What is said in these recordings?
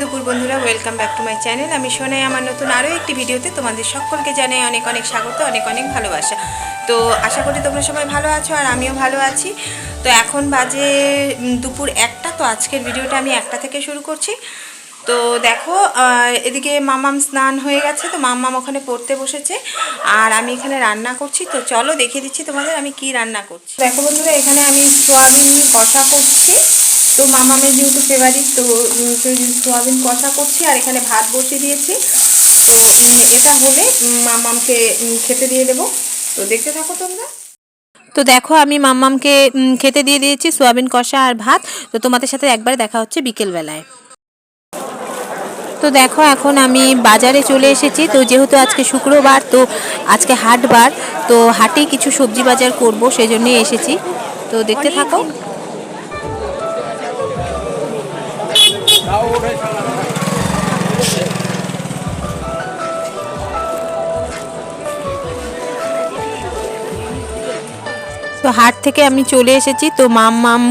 দুপুর বন্ধুরা, welcome back to my channel. আমি সোনাই, আমার নতুন আরও একটি ভিডিওতে তোমাদের সকলকে জানাই অনেক অনেক স্বাগত, অনেক অনেক ভালোবাসা। তো আশা করি তোমরা সবাই ভালো আছো আর আমিও ভালো আছি। তো এখন বাজে দুপুর 1টা। তো আজকের ভিডিওটা আমি 1টা থেকে শুরু করছি। তো দেখো, এদিকে মামাম স্নান হয়ে গেছে, তো মামাম ওখানে পড়তে বসেছে আর আমি এখানে রান্না করছি। তো চলো দেখিয়ে দিচ্ছি তোমাদের আমি কি রান্না করছি। দেখো বন্ধুরা, এখানে আমি সোয়াবিন কষা করছি। তো মামামের যেহেতু ফেভারিট, তো সোয়াবিন কষা করছি আর এখানে ভাত বসিয়ে দিয়েছি। তো এটা হলে মামামকে খেতে দিয়ে দেবো। তো দেখতে থাকো তোমরা। তো দেখো, আমি মাম্মামকে খেতে দিয়ে দিয়েছি সোয়াবিন কষা আর ভাত। তো তোমাদের সাথে একবার দেখা হচ্ছে বিকেলবেলায়। তো দেখো, এখন আমি বাজারে চলে এসেছি। তো যেহেতু আজকে শুক্রবার, তো আজকে হাটবার, তো হাটেই কিছু সবজি বাজার করব, সেই জন্যই এসেছি। তো দেখতে থাকো। তো হাট থেকে আমি চলে এসেছি। তো মাম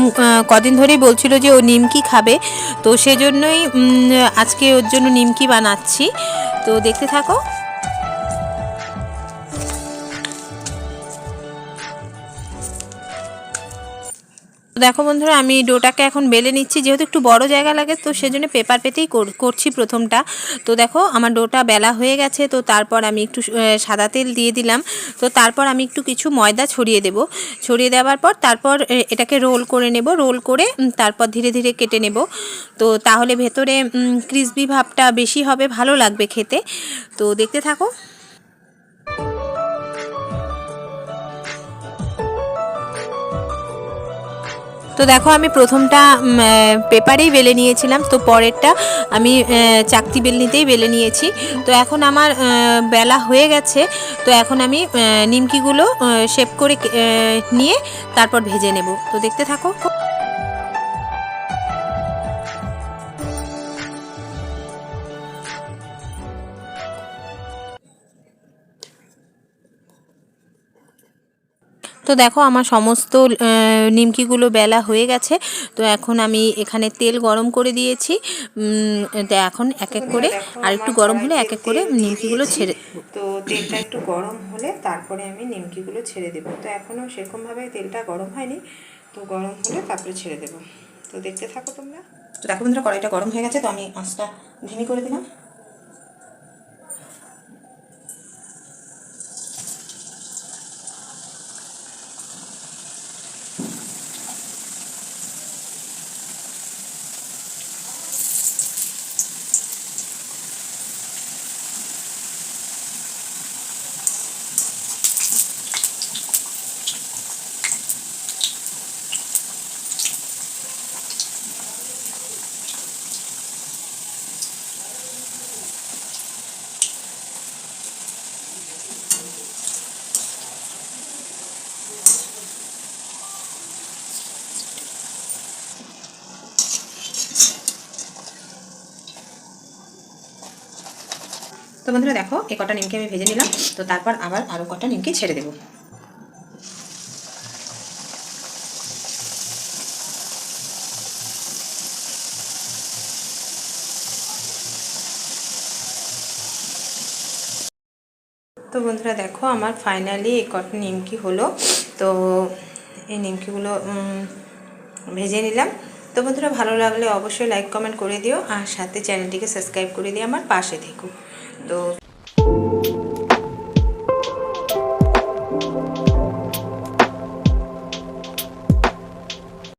কদিন ধরেই বলছিল যে ও নিমকি খাবে, তো সেজন্যই আজকে ওর জন্য নিমকি বানাচ্ছি। তো দেখতে থাকো। দেখো বন্ধুরা, আমি ডোটাকে এখন বেলে নিচ্ছি। যেহেতু একটু বড় জায়গা লাগে, তো সেজন্য পেপার পেতেই করছি প্রথমটা। তো দেখো, আমার ডোটা বেলা হয়ে গেছে। তো তারপর আমি একটু সাদা তেল দিয়ে দিলাম। তো তারপর আমি একটু কিছু ময়দা ছড়িয়ে দেব। ছড়িয়ে দেওয়ার পর তারপর এটাকে রোল করে নেব। রোল করে তারপর ধীরে ধীরে কেটে নেব। তো তাহলে ভেতরে ক্রিসপি ভাবটা বেশি হবে, ভালো লাগবে খেতে। তো দেখতে থাকো। তো দেখো, আমি প্রথমটা পেপারেই বেলে নিয়েছিলাম, তো পরেরটা আমি চাকতি বেলনিতেই বেলে নিয়েছি। তো এখন আমার বেলা হয়ে গেছে। তো এখন আমি নিমকিগুলো শেপ করে নিয়ে তারপর ভেজে নেব। তো দেখতে থাকো। তো দেখো, আমার সমস্ত নিমকিগুলো বেলা হয়ে গেছে। তো এখন আমি এখানে তেল গরম করে দিয়েছি। তো এখন এক এক করে আর একটু গরম হলে এক এক করে নিমকিগুলো ছেড়ে দেবো। তো তেলটা একটু গরম হলে তারপরে আমি নিমকিগুলো ছেড়ে দেবো। তো এখনও সেরকমভাবে তেলটা গরম হয়নি, তো গরম হলে তারপরে ছেড়ে দেবো। তো দেখতে থাকো তোমরা। তো দেখো বন্ধুরা, কড়াইটা গরম হয়ে গেছে। তো আমি আঁচটা ধিমি করে দিলাম। তো বন্ধুরা দেখো, এই কটা নিমকি আমি ভেজে নিলাম। তো তারপর আবার আরও কটা নিমকি ছেড়ে দেবো। তো বন্ধুরা দেখো, আমার ফাইনালি এই কটা নিমকি হলো। তো এই নিমকিগুলো ভেজে নিলাম। তো বন্ধুরা, ভালো লাগলে অবশ্যই লাইক কমেন্ট করে দিও আর সাথে চ্যানেলটিকে সাবস্ক্রাইব করে দিয়ে আমার পাশে থেকো। তো